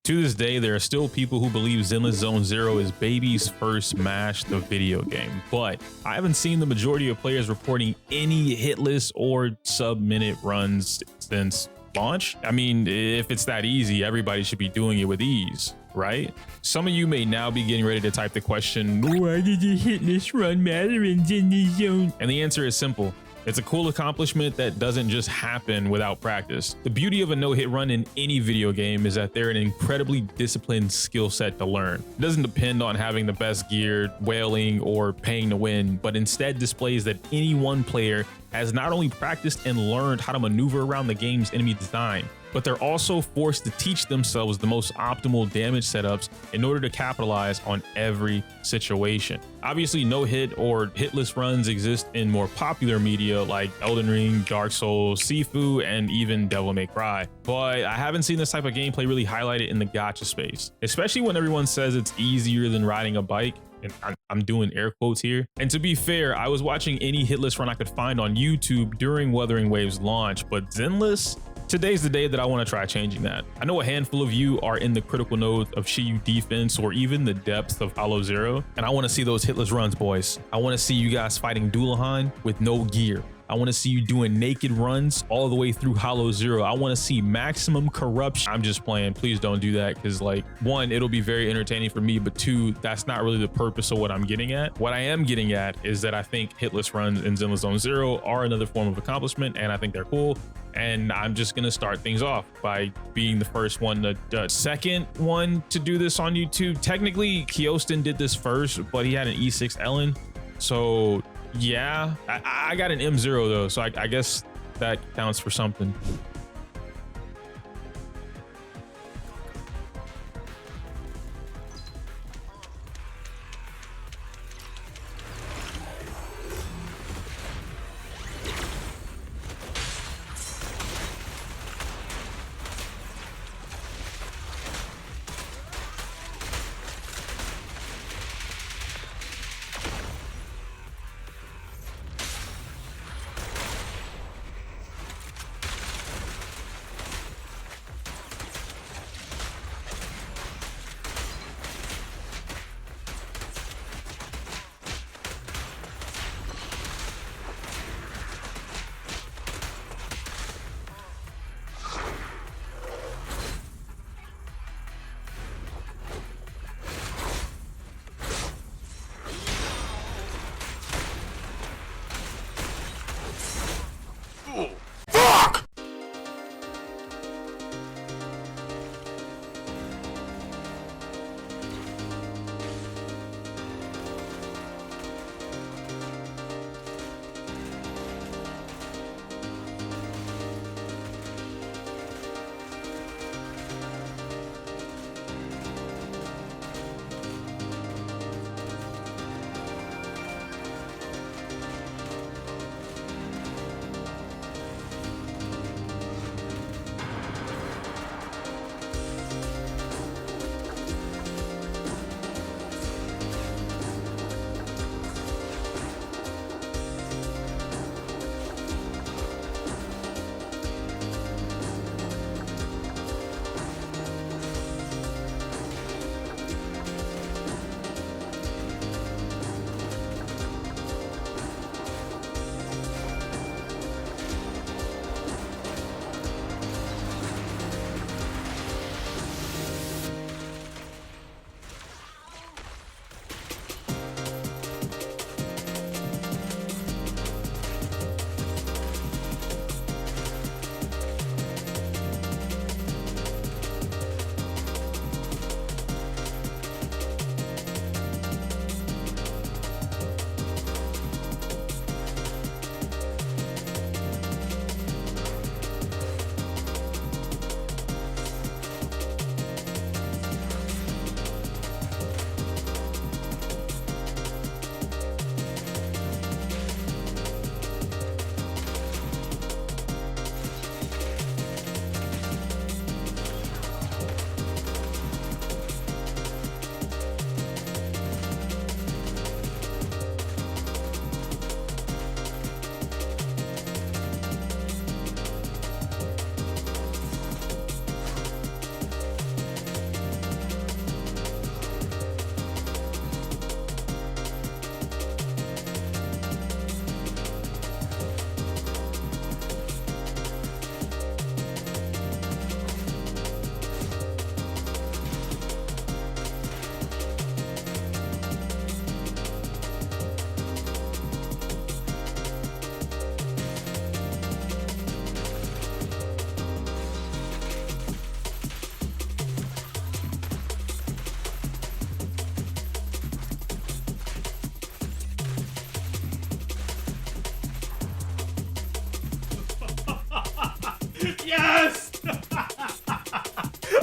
To this day, there are still people who believe Zenless Zone Zero is baby's first Smash the video game, but I haven't seen the majority of players reporting any hitless or sub-minute runs since launch. I mean, if it's that easy, everybody should be doing it with ease, right? Some of you may now be getting ready to type the question, why did a hitless run matter in Zenless Zone? And the answer is simple. It's a cool accomplishment that doesn't just happen without practice. The beauty of a no-hit run in any video game is that they're an incredibly disciplined skill set to learn. It doesn't depend on having the best gear, whaling, or paying to win, but instead displays that any one player has not only practiced and learned how to maneuver around the game's enemy design, but they're also forced to teach themselves the most optimal damage setups in order to capitalize on every situation. Obviously, no hit or hitless runs exist in more popular media like Elden Ring, Dark Souls, Sifu, and even Devil May Cry. But I haven't seen this type of gameplay really highlighted in the gacha space, especially when everyone says it's easier than riding a bike. And I'm doing air quotes here. And to be fair, I was watching any hitless run I could find on YouTube during Wuthering Waves launch, but Zenless? Today's the day that I want to try changing that. I know a handful of you are in the critical node of Shiyu Defense or even the depths of Hollow Zero, and I want to see those hitless runs, boys. I want to see you guys fighting Dullahan with no gear. I want to see you doing naked runs all the way through Hollow Zero. I want to see maximum corruption. I'm just playing. Please don't do that, because like, one, it'll be very entertaining for me, but two, that's not really the purpose of what I'm getting at. What I am getting at is that I think hitless runs in Zenless Zone Zero are another form of accomplishment, and I think they're cool. And I'm just gonna start things off by being the first one to second one to do this on YouTube. Technically, Kiostin did this first, but he had an E6 Ellen, so yeah, I got an M0 though, so I guess that counts for something.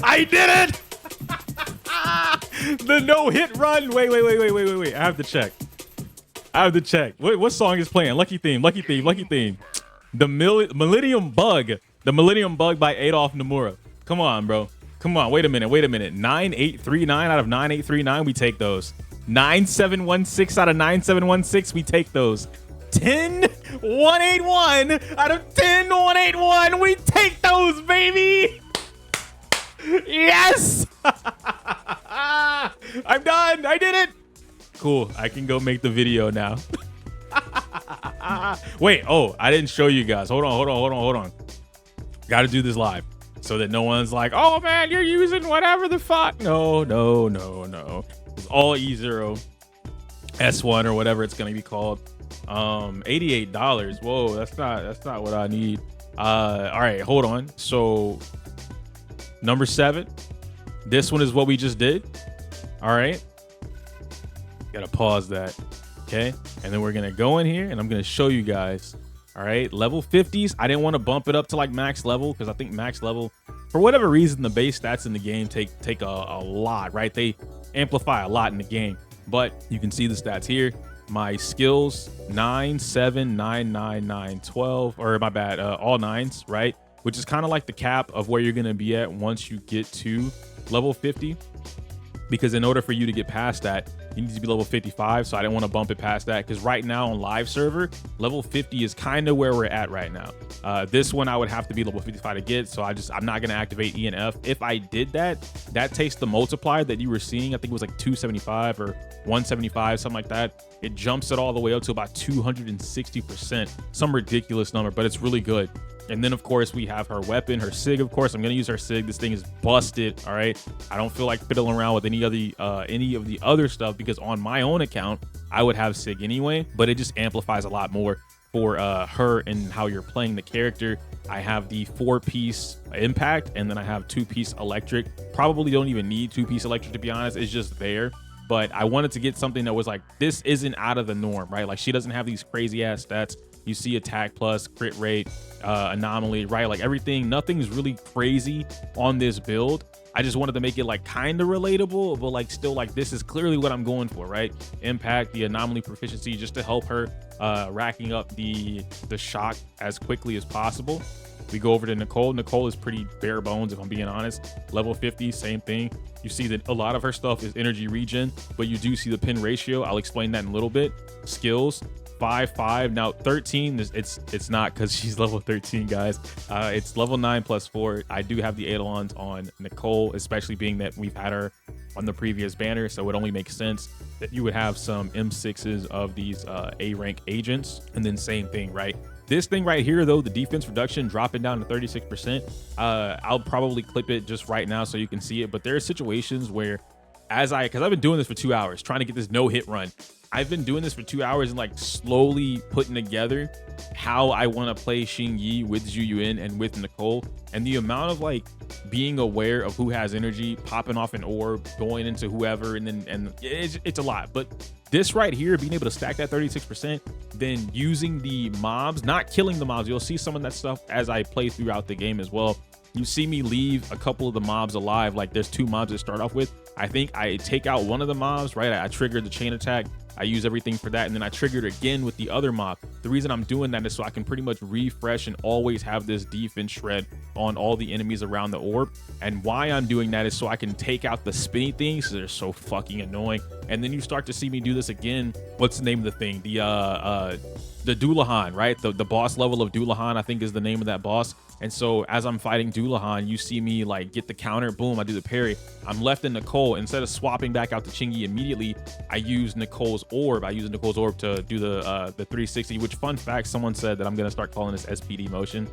I did it! The no-hit run. Wait. I have to check. What song is playing? Lucky theme. The Millennium Bug. The Millennium Bug by Adolf Nomura. Come on, bro. Come on. Wait a minute. 9839 out of 9839. We take those. 9716 out of 9716. We take those. 10181 out of 10181. We take those, baby. Yes. I'm done. I did it. Cool. I can go make the video now. Wait. Oh, I didn't show you guys. Hold on. Got to do this live so that no one's like, oh man, you're using whatever the fuck. No. It's all E0 S1 or whatever it's going to be called. $88. Whoa, that's not what I need. All right, hold on. So number 7, this one is what we just did. All right, gotta pause that. Okay, and then we're gonna go in here and I'm gonna show you guys. All right, level 50s. I didn't want to bump it up to like max level because I think max level, for whatever reason, the base stats in the game take a lot, right? They amplify a lot in the game, but you can see the stats here. My skills 9, 7, 9, 9, 9, 12, or my bad, all 9s, right? Which is kind of like the cap of where you're gonna be at once you get to level 50. Because in order for you to get past that, you need to be level 55. So I didn't want to bump it past that because right now on live server, level 50 is kind of where we're at right now. This one I would have to be level 55 to get. So I'm not going to activate E and F. If I did that, that takes the multiplier that you were seeing. I think it was like 275 or 175, something like that. It jumps it all the way up to about 260%, some ridiculous number, but it's really good. And then, of course, we have her weapon, her SIG, of course. I'm going to use her SIG. This thing is busted, all right? I don't feel like fiddling around with any of the other stuff because on my own account, I would have SIG anyway, but it just amplifies a lot more for her and how you're playing the character. I have the 4-piece impact, and then I have 2-piece electric. Probably don't even need 2-piece electric, to be honest. It's just there. But I wanted to get something that was like, this isn't out of the norm, right? Like, she doesn't have these crazy ass stats. You see attack plus, crit rate, anomaly, right? Like everything, nothing's really crazy on this build. I just wanted to make it like kind of relatable, but like still like this is clearly what I'm going for, right? Impact, the anomaly proficiency, just to help her racking up the shock as quickly as possible. We go over to Nicole. Nicole is pretty bare bones, if I'm being honest. Level 50, same thing. You see that a lot of her stuff is energy regen, but you do see the pin ratio. I'll explain that in a little bit. Skills, 5, 5. Now 13, it's not because she's level 13, guys. It's level 9 plus 4. I do have the Eidolons on Nicole, especially being that we've had her on the previous banner, so it only makes sense that you would have some M6s of these A rank agents. And then same thing, right? This thing right here, though, the defense reduction dropping down to 36%. I'll probably clip it just right now so you can see it. But there are situations where, because I've been doing this for 2 hours, trying to get this no-hit run. I've been doing this for 2 hours and like slowly putting together how I want to play Qingyi with Zhu Yuan and with Nicole. And the amount of like being aware of who has energy, popping off an orb, going into whoever, and it's a lot. But this right here, being able to stack that 36%, then using the mobs, not killing the mobs. You'll see some of that stuff as I play throughout the game as well. You see me leave a couple of the mobs alive. Like there's 2 mobs to start off with. I think I take out one of the mobs, right? I triggered the chain attack. I use everything for that, and then I triggered again with the other mob. The reason I'm doing that is so I can pretty much refresh and always have this defense shred on all the enemies around the orb. And why I'm doing that is so I can take out the spinny things, because they're so fucking annoying. And then you start to see me do this again. What's the name of the thing? The Dullahan, right? The boss level of Dullahan, I think, is the name of that boss. And so as I'm fighting Dullahan, you see me like get the counter, boom, I do the parry. I'm left in Nicole. Instead of swapping back out to Qingyi immediately, I use Nicole's orb. I use Nicole's orb to do the 360, which, fun fact, someone said that I'm gonna start calling this SPD motion.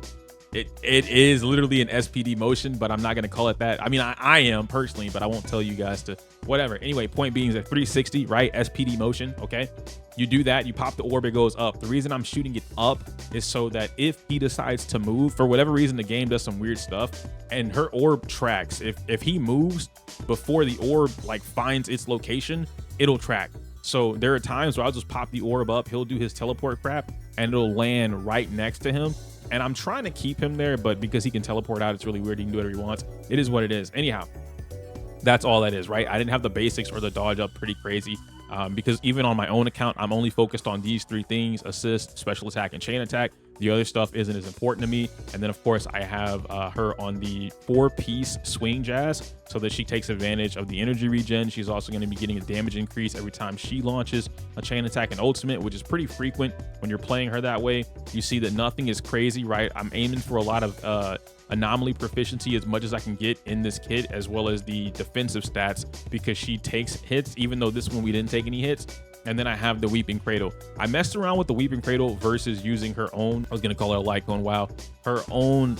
It is literally an SPD motion, but I'm not going to call it that. I mean, I am personally, but I won't tell you guys to whatever. Anyway, point being is that 360, right? SPD motion, okay? You do that, you pop the orb, it goes up. The reason I'm shooting it up is so that if he decides to move, for whatever reason, the game does some weird stuff, and her orb tracks. If he moves before the orb like finds its location, it'll track. So there are times where I'll just pop the orb up, he'll do his teleport crap, and it'll land right next to him. And I'm trying to keep him there, but because he can teleport out, it's really weird. He can do whatever he wants. It is what it is. Anyhow, that's all that is, right? I didn't have the basics or the dodge up pretty crazy because even on my own account, I'm only focused on these 3 things: assist, special attack, and chain attack. The other stuff isn't as important to me. And then, of course, I have her on the 4-piece swing jazz so that she takes advantage of the energy regen. She's also going to be getting a damage increase every time she launches a chain attack and ultimate, which is pretty frequent when you're playing her that way. You see that nothing is crazy, right? I'm aiming for a lot of anomaly proficiency as much as I can get in this kit, as well as the defensive stats, because she takes hits, even though this one we didn't take any hits. And then I have the Weeping Cradle. I messed around with the Weeping Cradle versus using her own, I was gonna call it a like on WoW, her own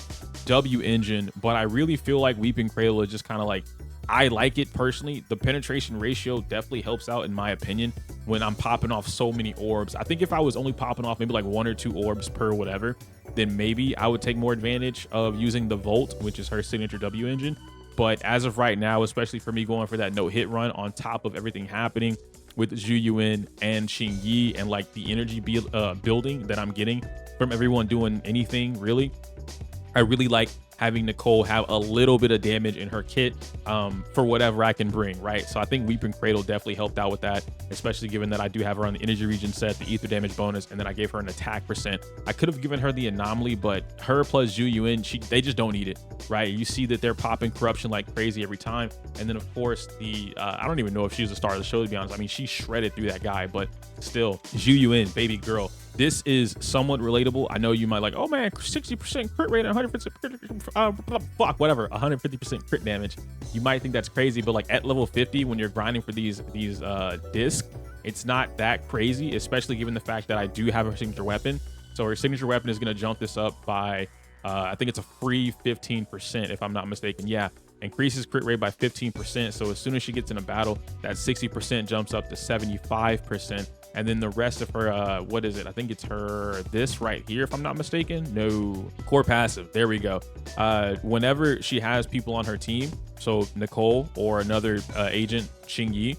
W engine, but I really feel like Weeping Cradle is just kind of like, I like it personally. The penetration ratio definitely helps out in my opinion when I'm popping off so many orbs. I think if I was only popping off maybe like 1 or 2 orbs per whatever, then maybe I would take more advantage of using the Volt, which is her signature W engine. But as of right now, especially for me going for that no hit run on top of everything happening with Zhu Yuan and Qingyi and like the energy building that I'm getting from everyone doing anything really, I really like having Nicole have a little bit of damage in her kit for whatever I can bring, right? So I think Weeping Cradle definitely helped out with that, especially given that I do have her on the energy region set, the ether damage bonus, and then I gave her an attack percent. I could have given her the anomaly, but her plus Zhu Yuan, they just don't need it, right? You see that they're popping corruption like crazy every time. And then of course the, I don't even know if she's the star of the show, to be honest. I mean, she shredded through that guy, but still, Zhu Yuan, baby girl. This is somewhat relatable. I know you might like, oh man, 60% crit rate and 100% fuck, whatever, 150% crit damage. You might think that's crazy, but like at level 50, when you're grinding for these discs, it's not that crazy, especially given the fact that I do have her signature weapon. So her signature weapon is gonna jump this up by, I think it's a free 15%, if I'm not mistaken. Yeah, increases crit rate by 15%. So as soon as she gets in a battle, that 60% jumps up to 75%. And then the rest of her, what is it? I think it's her, this right here, if I'm not mistaken. No, core passive. There we go. Whenever she has people on her team, so Nicole or another agent, Qingyi,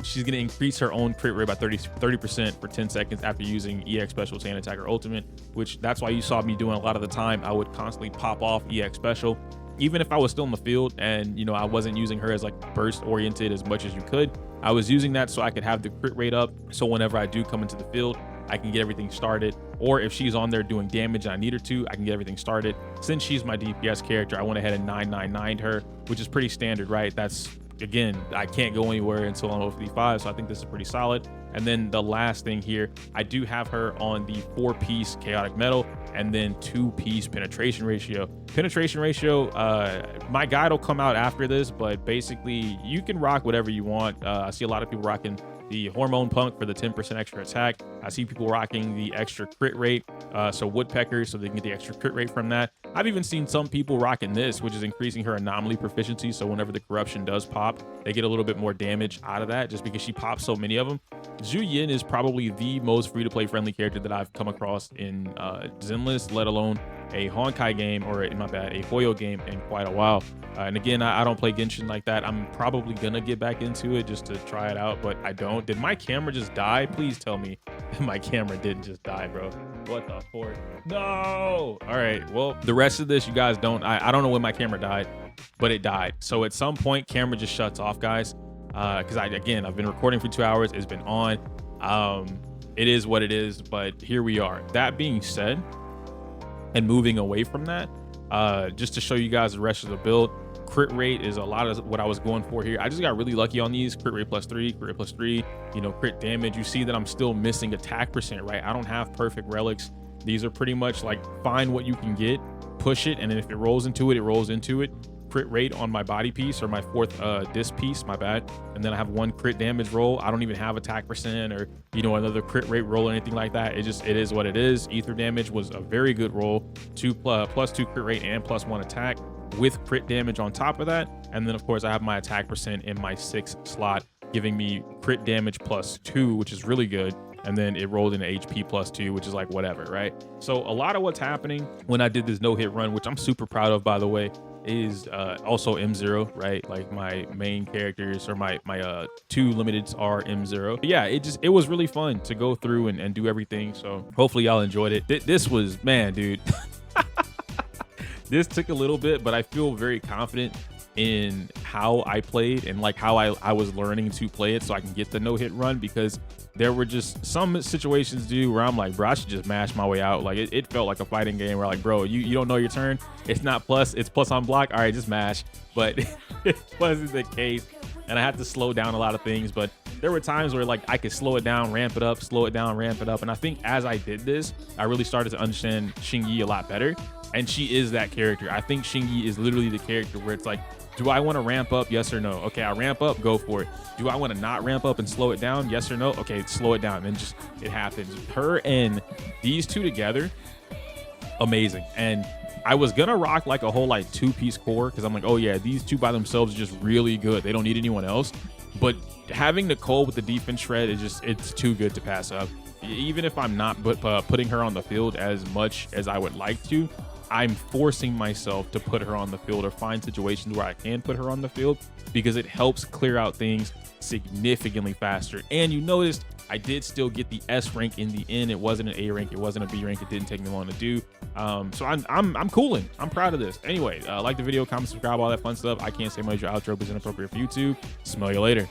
she's going to increase her own crit rate by 30% for 10 seconds after using EX Special, Chain Attack, or Ultimate, which that's why you saw me doing a lot of the time. I would constantly pop off EX Special. Even if I was still in the field and, you know, I wasn't using her as like burst oriented as much as you could, I was using that so I could have the crit rate up. So whenever I do come into the field, I can get everything started. Or if she's on there doing damage and I need her to, I can get everything started. Since she's my DPS character, I went ahead and 999'd her, which is pretty standard, right? That's, again, I can't go anywhere until I'm over 55, so I think this is pretty solid. And then the last thing here, I do have her on the 4-piece chaotic metal and then 2-piece penetration ratio. Penetration ratio, my guide will come out after this, but basically you can rock whatever you want. I see a lot of people rocking the hormone punk for the 10% extra attack. I see people rocking the extra crit rate, so woodpecker, so they can get the extra crit rate from that. I've even seen some people rocking this, which is increasing her anomaly proficiency, so whenever the corruption does pop, they get a little bit more damage out of that just because she pops so many of them. Zhu Yuan is probably the most free-to-play friendly character that I've come across in Zenless, let alone a Honkai game, or in my bad, a Hoyo game in quite a while. And again, I don't play Genshin like that. I'm probably gonna get back into it just to try it out, but I don't. Did my camera just die? Please tell me my camera didn't just die, bro. What the fork? No! All right, well, the rest of this, you guys don't, I don't know when my camera died, but it died. So at some point, camera just shuts off, guys. Because again, I've been recording for 2 hours. It's been on. It is what it is, but here we are. That being said, and moving away from that, just to show you guys the rest of the build, crit rate is a lot of what I was going for here. I just got really lucky on these. Crit rate +3, crit rate +3, you know, crit damage. You see that I'm still missing attack percent, right? I don't have perfect relics. These are pretty much like find what you can get, push it, and then if it rolls into it, it rolls into it. Crit rate on my body piece, or my 4th disc piece, my bad. And then I have 1 crit damage roll. I don't even have attack percent or, you know, another crit rate roll or anything like that. It is what it is. Ether damage was a very good roll, +2 crit rate and +1 attack with crit damage on top of that. And then of course I have my attack percent in my 6th slot, giving me crit damage +2, which is really good. And then it rolled into HP +2, which is like whatever, right? So a lot of what's happening when I did this no-hit run, which I'm super proud of, by the way, is also M0, right? Like my main characters or my two limiteds are M0. But yeah, it was really fun to go through and do everything. So hopefully y'all enjoyed it. This was, man, dude. This took a little bit, but I feel very confident in how I played and like how I was learning to play it so I can get the no-hit run, because there were just some situations, dude, where I'm like, bro, I should just mash my way out. Like it felt like a fighting game where like, bro, you don't know your turn. It's not plus, it's plus on block. All right, just mash. But it wasn't the case. And I had to slow down a lot of things, but there were times where like I could slow it down, ramp it up, slow it down, ramp it up. And I think as I did this, I really started to understand Qingyi a lot better. And she is that character. I think Qingyi is literally the character where it's like, do I want to ramp up? Yes or no? Okay, I ramp up, go for it. Do I want to not ramp up and slow it down? Yes or no? Okay, slow it down. And just, it happens. Her and these two together, amazing. And I was gonna rock like a whole like 2-piece core, because I'm like, oh yeah, these two by themselves are just really good. They don't need anyone else. But having Nicole with the defense shred is just, it's too good to pass up. Even if I'm not putting her on the field as much as I would like to, I'm forcing myself to put her on the field or find situations where I can put her on the field, because it helps clear out things significantly faster. And you noticed I did still get the S rank in the end. It wasn't an A rank, it wasn't a B rank. It didn't take me long to do. So I'm cooling. I'm proud of this. Anyway, like the video, comment, subscribe, all that fun stuff. I can't say much. Your outro is inappropriate for YouTube. Smell you later.